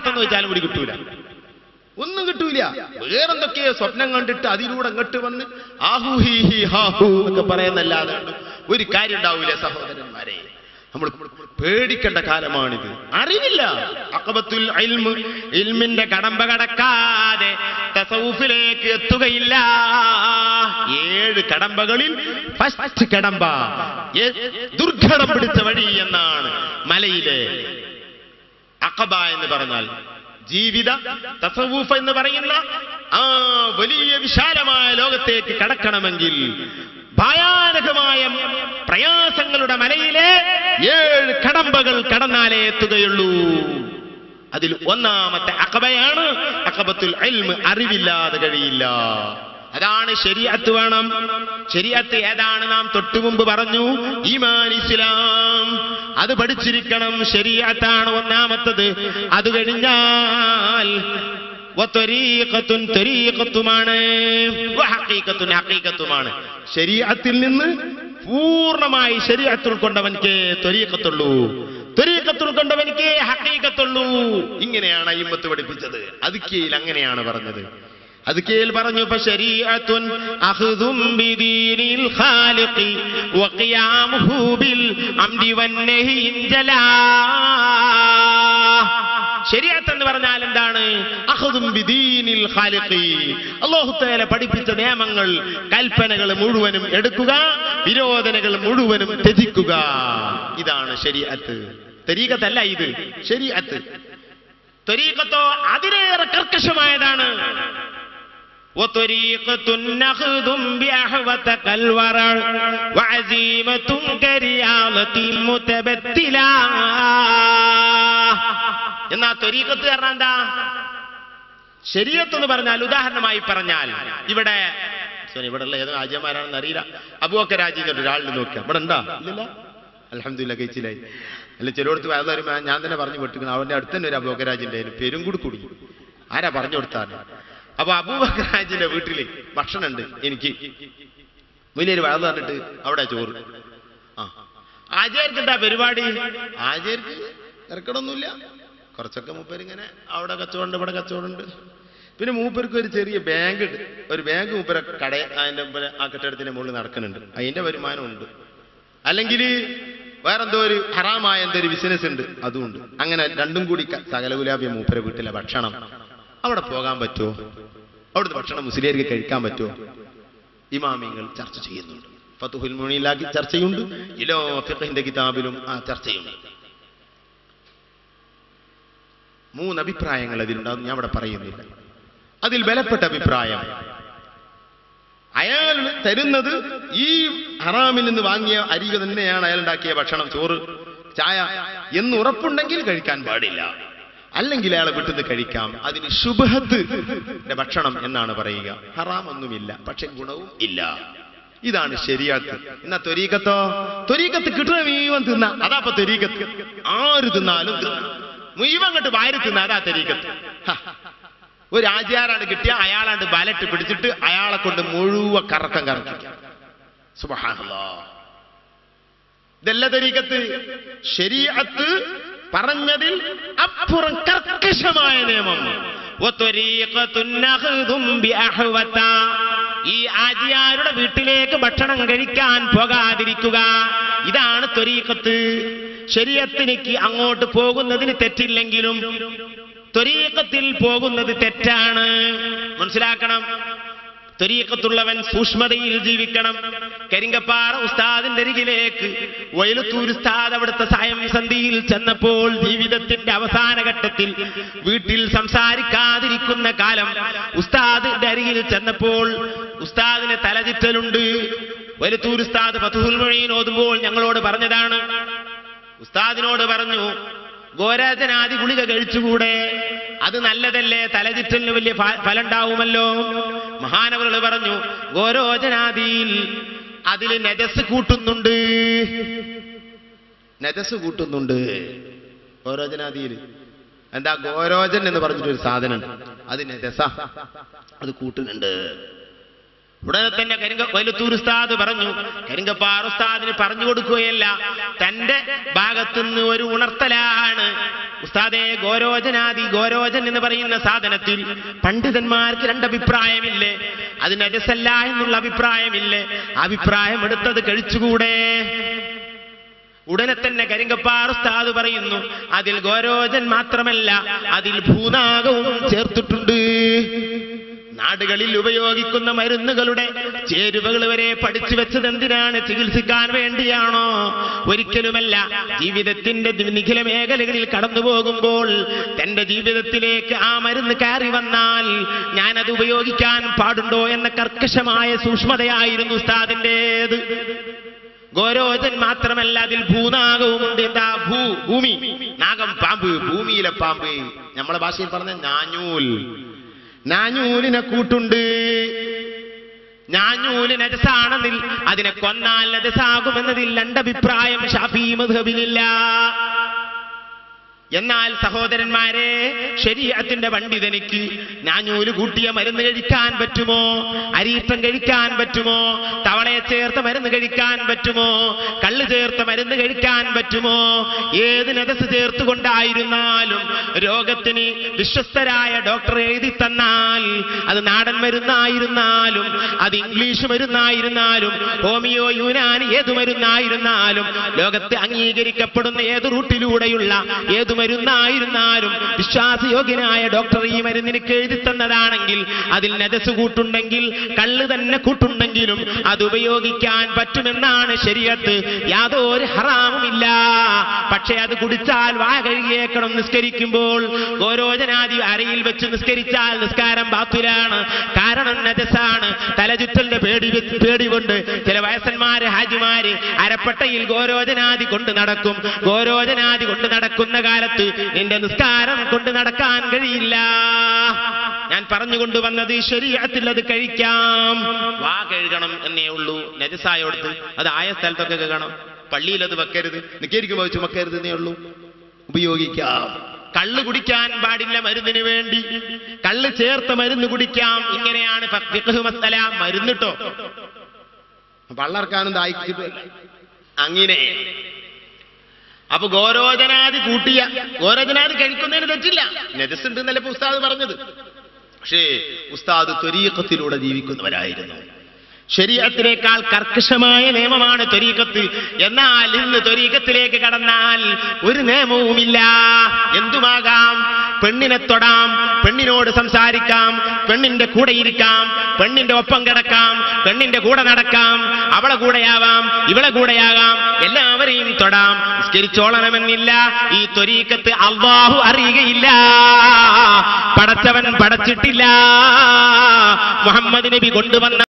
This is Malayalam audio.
അർത്ഥം ചോദിച്ചാലും കൂടി കിട്ടൂല, ഒന്നും കിട്ടൂല. വേറെന്തൊക്കെയോ സ്വപ്നം കണ്ടിട്ട് അതിലൂടെ അങ്ങോട്ട് വന്ന് ആഹു ഹി ഹി ഹാഹു എന്നൊക്കെ പറയുന്നല്ലാതെ ഒരു കാര്യം ഉണ്ടാവൂല സഹോദരന്മാരെ. നമ്മൾ പേടിക്കേണ്ട കാലമാണിത്. അറിവില്ല, അഖബത്തുൽ ഇൽമ്, ഇൽമിന്റെ കടമ്പ കടക്കാതെ തസവുഫിലേക്ക് എത്തുകയില്ല. 7 കടമ്പകളിൽ ഫസ്റ്റ് കടമ്പ ദുർഘടം പിടിച്ച വഴി എന്നാണ് മലയിലെ അഖബ എന്ന് പറഞ്ഞാൽ. ജീവിത തസവുഫ് എന്ന് പറയുന്ന ആ വലിയ വിശാലമായ ലോകത്തേക്ക് കടക്കണമെങ്കിൽ ഭയാനകമായ പ്രയാസങ്ങളുടെ മലയിലെ 7 കടമ്പകൾ കടന്നാലേ എത്തുകയുള്ളൂ. അതിൽ ഒന്നാമത്തെ അഖബയാണ് അഖബത്തുൽ ഇൽമ്. അറിവില്ലാതെ കഴിയില്ല. അതാണ് ശരീഅത്ത് വേണം. ശരീഅത്ത് ഏതാണ്? നാം തൊട്ടു മുമ്പ് പറഞ്ഞു, ഈമാൻ, ഇസ്ലാം. അത് പഠിച്ചിരിക്കണം. ശരീഅത്താണ് ഒന്നാമത്തത്. അത് കഴിഞ്ഞാൽ ത്വരീഖത്തുമാണ്, ഹഖീഖത്തുമാണ്. ശരീഅത്തിൽ നിന്ന് പൂർണ്ണമായി ശരീഅത്ത് ഉൾക്കൊണ്ടവൻക്ക് ത്വരീഖത്തുള്ളൂ, ത്വരീഖത്ത് ഉൾക്കൊണ്ടവൻക്ക് ഹഖീഖത്തുള്ളൂ. ഇങ്ങനെയാണ് അയിമ്മത്ത് പഠിപ്പിച്ചത്. അദ്കിയയിൽ അങ്ങനെയാണ് പറഞ്ഞത്. അദ്കിയയിൽ പറഞ്ഞു, ഫശരീഅത്തുൻ അഖ്ദും ബിദീനിൽ ഖാലിഖി വഖിയാമുഹു ബിൽ അംരി വന്നഹി ഇൻജലാ. ശരീഅത്ത് എന്ന് പറഞ്ഞാൽ എന്താണ്? അഖ്ദും ബിദീനിൽ ഖാലിഖി, അല്ലാഹു തആല പഠിപ്പിച്ച നിയമങ്ങൾ, കൽപ്പനകൾ മുഴുവനും എടുക്കുക, വിരോധനകൾ മുഴുവനും ത്യജിക്കുക. ഇതാണ് ശരീഅത്ത്. തരീഖത്തല്ല ഇത്, ശരീഅത്ത്. തരീഖത്തോ അതിലേറെ കർക്കശമായതാണ്. وطريقة نخذ بأحوة كالورع وعزيمة كرياضة متبتلا. എന്നാ ത്വരീഖത്ത് പറഞ്ഞാൽ എന്താ? ശരീഅത്ത് എന്ന് പറഞ്ഞാൽ, ഉദാഹരണമായി പറഞ്ഞാൽ, ഇവിടെ ഉള്ള ഏതോ ആജിമാരാണെന്ന് അറിയില്ല, അബൂബക്കർ ഹാജി ഒരാളിൽ നോക്കുക. ഇവിടെ ഉണ്ടാ? ഇല്ലല്ലോ, അൽഹംദുലില്ലാഹ് കഴിച്ചില്ലായി. അല്ല, ചിലയിടത്ത് വേറെ ഞാൻ തന്നെ പറഞ്ഞു വിട്ടിരിക്കണം. അവന്റെ അടുത്ത് തന്നെ ഒരു അബൂബക്കർ ഹാജിന്റെ പെരുംകൂടി കൂടി. ആരാ പറഞ്ഞു കൊടുത്താണ്? അപ്പൊ അബൂബക്കർ ഹാജിന്റെ വീട്ടില് ഭക്ഷണം ഉണ്ട്. എനിക്ക് വലിയൊരു വഴന്ന് പറഞ്ഞിട്ട് അവിടെ ചോറ്. ആചാര്യക്ക് എന്താ പരിപാടി? ആചാര്യക്ക് ഇറക്കണമൊന്നുമില്ല. കുറച്ചൊക്കെ മൂപ്പരിങ്ങനെ അവിടെ കച്ചവടമുണ്ട്, ഇവിടെ കച്ചവടമുണ്ട്. പിന്നെ മൂപ്പർക്ക് ഒരു ചെറിയ ബാങ്ക് ഉണ്ട്. ഒരു ബാങ്ക് മൂപ്പര കട അതിന്റെ ആ കെട്ടിടത്തിന്റെ മുകളിൽ നടക്കുന്നുണ്ട്. അതിന്റെ വരുമാനമുണ്ട്. അല്ലെങ്കിൽ വേറെന്തോ ഒരു ഹറാമായ എന്തോ ഒരു ബിസിനസ് ഉണ്ട്, അതുമുണ്ട്. അങ്ങനെ രണ്ടും കൂടി സകല ഗുലാബിയ മൂപ്പര വീട്ടിലെ ഭക്ഷണം. അവിടെ പോകാൻ പറ്റുമോ? അവിടുത്തെ ഭക്ഷണം മുസ്ലിംകൾക്ക് കഴിക്കാൻ പറ്റുമോ? ഇമാമിങ്ങൾ ചർച്ച ചെയ്യുന്നുണ്ട്. ഫതുഹുൽ മുഈനിലാക്കി ചർച്ചയുണ്ട്. ഇലോ ഫിഖ്ഹിന്റെ കിതാബിലും ആ ചർച്ചയുണ്ട്. 3 അഭിപ്രായങ്ങൾ അതിലുണ്ടാകും. ഞാൻ അവിടെ പറയുന്നില്ല. അതിൽ ബലപ്പെട്ട അഭിപ്രായം, അയാൾ തരുന്നത് ഈ ഹറാമിൽ നിന്ന് വാങ്ങിയ അരി തന്നെയാണ് അയാൾ ഉണ്ടാക്കിയ ഭക്ഷണം, ചോറ്, ചായ എന്ന് ഉറപ്പുണ്ടെങ്കിൽ കഴിക്കാൻ പാടില്ല. അല്ലെങ്കിൽ അയാളെ വിട്ടുന്ന് കഴിക്കാം. അതിന് ശുബ്ഹത്ത് ഭക്ഷണം എന്നാണ് പറയുക. ഹറാം ഒന്നുമില്ല, പക്ഷെ ഗുണവും ഇല്ല. ഇതാണ് ശരീഅത്ത്. എന്നാ ത്വരീഖത്തോ? ത്വരീഖത്ത് കിട്ടുന്ന മുഴുവൻ തിന്ന, അതാപ്പ ത്വരീഖത്ത്. ആര് തിന്നാലും മുഴുവൻ അങ്ങോട്ട് വാരി തിന്ന, അതാ ത്വരീഖത്ത്. ഒരു ആചാരാണ് കിട്ടിയ അയാളാണ്ട് ബലറ്റ് പിടിച്ചിട്ട് അയാളെ കൊണ്ട് മുഴുവൻ കറക്കം കറക്കിക്കാം. സുബ്ഹാനല്ലാഹ്, ഇതല്ല ത്വരീഖത്ത്. ശരീഅത്ത് പറഞ്ഞതിൽ അപ്പുറം കർക്കശമായ നിയമം. ഈ ആജിയാരുടെ വീട്ടിലേക്ക് ഭക്ഷണം കഴിക്കാൻ പോകാതിരിക്കുക, ഇതാണ് ത്വരീഖത്ത്. ശരീഅത്തിലേക്ക് അങ്ങോട്ട് പോകുന്നതിന് തെറ്റില്ലെങ്കിലും ത്വരീഖത്തിൽ പോകുന്നത് തെറ്റാണ്. മനസ്സിലാക്കണം. ത്വരീഖത്തുള്ളവൻ സൂക്ഷ്മതയിൽ ജീവിക്കണം. കരിങ്കപ്പാറ ഉസ്താദിന്റെ അരികിലേക്ക് വൈലത്തൂർ ഉസ്താദ് അവിടുത്തെ സായം സന്ധിയിൽ ചെന്നപ്പോൾ, ജീവിതത്തിന്റെ അവസാന ഘട്ടത്തിൽ വീട്ടിൽ സംസാരിക്കാതിരിക്കുന്ന കാലം ഉസ്താദിന്റെ അരികിൽ ചെന്നപ്പോൾ ഉസ്താദിന് തലചിറ്റലുണ്ട്. വൈലത്തൂർ ഉസ്താദ് ഫതുഹുൽ മുഈൻ ഓതുമ്പോൾ ഞങ്ങളോട് പറഞ്ഞതാണ്. ഉസ്താദിനോട് പറഞ്ഞു, ഗോരാജനാദി ഗുളിക കഴിച്ചുകൂടെ? അത് നല്ലതല്ലേ, തലചിറ്റലിന് വലിയ ഫലം ഉണ്ടാവുമല്ലോ. മഹാനവറുകൾ പറഞ്ഞു, ഗോരോജനാദിയിൽ അതിൽ നജസ് കൂട്ടുന്നുണ്ട്. നജസ് കൂട്ടുന്നുണ്ട് ഗോരോജനാദിയിൽ. എന്താ ഗോരോജൻ എന്ന് പറഞ്ഞിട്ടൊരു സാധനം, അത് നജസ, അത് കൂട്ടുന്നുണ്ട്. ഉടനെ തന്നെ വൈലത്തൂർ ഉസ്താദ് പറഞ്ഞു, കരിങ്കപ്പാറ ഉസ്താദിന് പറഞ്ഞു കൊടുക്കുകയല്ല, തന്റെ ഭാഗത്തുനിന്ന് ഒരു ഉണർത്തലാണ്. ഉസ്താദേ, ഗോരോചൻ എന്ന് പറയുന്ന സാധനത്തിൽ പണ്ഡിതന്മാർക്ക് രണ്ടഭിപ്രായമില്ലേ? അത് നജസല്ല എന്നുള്ള അഭിപ്രായമില്ലേ? അഭിപ്രായം എടുത്തത് കഴിച്ചുകൂടെ? ഉടനെ തന്നെ കരിങ്കപ്പാർ ഉസ്താദ് പറയുന്നു, അതിൽ ഗോരോചൻ മാത്രമല്ല, അതിൽ ഭൂനാഗവും ചേർത്തിട്ടുണ്ട്. നാടുകളിൽ ഉപയോഗിക്കുന്ന മരുന്നുകളുടെ ചേരുവകൾ വരെ പഠിച്ചു വെച്ചത് എന്തിനാണ്? ചികിത്സിക്കാൻ വേണ്ടിയാണോ? ഒരിക്കലുമല്ല. ജീവിതത്തിന്റെ നിഖില മേഖലകളിൽ കടന്നു പോകുമ്പോൾ തന്റെ ജീവിതത്തിലേക്ക് ആ മരുന്ന് കയറി വന്നാൽ ഞാനത് ഉപയോഗിക്കാൻ പാടുണ്ടോ എന്ന കർക്കശമായ സൂക്ഷ്മതയായിരുന്നു ഉസ്താദിന്റേത്. ഗോരോചൻ മാത്രമല്ല, അതിൽ ഭൂനാഗവുമുണ്ട്. എന്താ? ഭൂമി, നാഗം, പാമ്പ്, ഭൂമിയിലെ പാമ്പ്. നമ്മളെ ഭാഷയിൽ പറഞ്ഞ ഞാഞ്ഞൂലിനെ കൂട്ടുണ്ട്. ഞാഞ്ഞൂല് നജസാണെന്നിൽ അതിനെ കൊന്നാൽ നജസാകുമെന്നതിൽ രണ്ടഭിപ്രായം ശാഫി മദ്ഹബിലില്ല. എന്നാൽ സഹോദരന്മാരെ, ശരീഅത്തിന്റെ പണ്ഡിതനിക്ക് ഞാഞ്ഞൂല് കൂട്ടിയ മരുന്ന് കഴിക്കാൻ പറ്റുമോ? അരീട്ടം കഴിക്കാൻ പറ്റുമോ? തവളയെ ചേർത്ത മരുന്ന് കഴിക്കാൻ പറ്റുമോ? കള്ള് ചേർത്ത മരുന്ന് കഴിക്കാൻ പറ്റുമോ? ഏത് നജസ് ചേർത്തുകൊണ്ടായിരുന്നാലും രോഗത്തിന് വിശ്വസ്തരായ ഡോക്ടർ എഴുതി തന്നാൽ, അത് നാടൻ മരുന്നായിരുന്നാലും അത് ഇംഗ്ലീഷ് മരുന്നായിരുന്നാലും ഹോമിയോ, യുനാനി ഏതു മരുന്നായിരുന്നാലും ലോകത്ത് അംഗീകരിക്കപ്പെടുന്ന ഏത് റൂട്ടിലൂടെയുള്ള ഏതു മരുന്നായിരുന്നാലും വിശ്വാസയോഗ്യനായ ഡോക്ടർ ഈ മരുന്നിന് എഴുതി തന്നതാണെങ്കിൽ അതിൽ നജസ് കൂട്ടുണ്ടെങ്കിൽ, കള്ള് തന്നെ കൂട്ടുണ്ടെങ്കിലും അത് ഉപയോഗിക്കാൻ പറ്റുമെന്നാണ് ശരീഅത്ത്. യാതൊരു ഹറാമുമില്ല. പക്ഷെ അത് കുടിച്ചാൽ വാ കഴുകിയേക്കണം. നിസ്കരിക്കുമ്പോൾ ഗോരോചനാദി അരയിൽ വെച്ച് നിസ്കരിച്ചാൽ നിസ്കാരം ബാത്തിലാണ്. കാരണം നജസാണ്. തലചുറ്റലിന്റെ പേടി കൊണ്ട് ചില വയസ്സന്മാര്, ഹാജിമാര് അരപ്പട്ടയിൽ ഗോരോചനാദി കൊണ്ട് നടക്കും. ഗോരോചനാദി കൊണ്ട് നടക്കുന്ന കാലത്ത് നിന്റെ നിസ്കാരം കൊണ്ട് നടക്കാൻ കഴിയില്ല. ഞാൻ പറഞ്ഞുകൊണ്ടുവന്നത് ശരീഅത്തിൽ അത് കഴിക്കാം, വാ കഴുകണം എന്നേ ഉള്ളൂ. നജസായോടത്ത് അത് ആയ സ്ഥലത്തൊക്കെ കഴുകണം. പള്ളിയിൽ അത് വെക്കരുത്, നിസ്കരിക്കുമ്പോൾ ചുമക്കരുത് എന്നേ ഉള്ളൂ. ഉപയോഗിക്കാം. കള്ള് കുടിക്കാൻ പാടില്ല മരുന്നിന് വേണ്ടി. കള്ള് ചേർത്ത മരുന്ന് കുടിക്കാം. ഇങ്ങനെയാണ് ഫിഖ്ഹ് മസ്അല. മരുന്നിട്ടോ പള്ളർക്കാനും ദാഹിച്ചിട്ടില്ല. അങ്ങനെ അപ്പൊ ഗോരോചനാദി കൂട്ടിയ ഗോരോചനാദി കഴിക്കുന്നതിന് തെറ്റില്ല. നജസ് ഉണ്ട് എന്നല്ല ഉസ്താദ് പറഞ്ഞത്. പക്ഷേ ഉസ്താദ് ത്വരീഖത്തിലൂടെ ജീവിക്കുന്നവരായിരുന്നു. ശരീഅത്തിനേക്കാൾ കർക്കശമായ നിയമമാണ് ത്വരീഖത്ത്. എന്നാൽ ഇന്ന് ത്വരീഖത്തിലേക്ക് കടന്നാൽ ഒരു നിയമവുമില്ല. എന്തുമാകാം. പെണ്ണിനെ തൊടാം, പെണ്ണിനോട് സംസാരിക്കാം, പെണ്ണിന്റെ കൂടെ ഇരിക്കാം, പെണ്ണിന്റെ ഒപ്പം കിടക്കാം, പെണ്ണിന്റെ കൂടെ നടക്കാം, അവളെ കൂടെയാവാം, ഇവളെ കൂടെയാകാം, എല്ലാവരെയും തൊടാം. നിസ്കരിച്ചോളണമെന്നില്ല. ഈ ത്വരീഖത്ത് അല്ലാഹു അറിയുകയില്ല, പടച്ചവൻ പടച്ചിട്ടില്ല. മുഹമ്മദ് നബി കൊണ്ടുവന്ന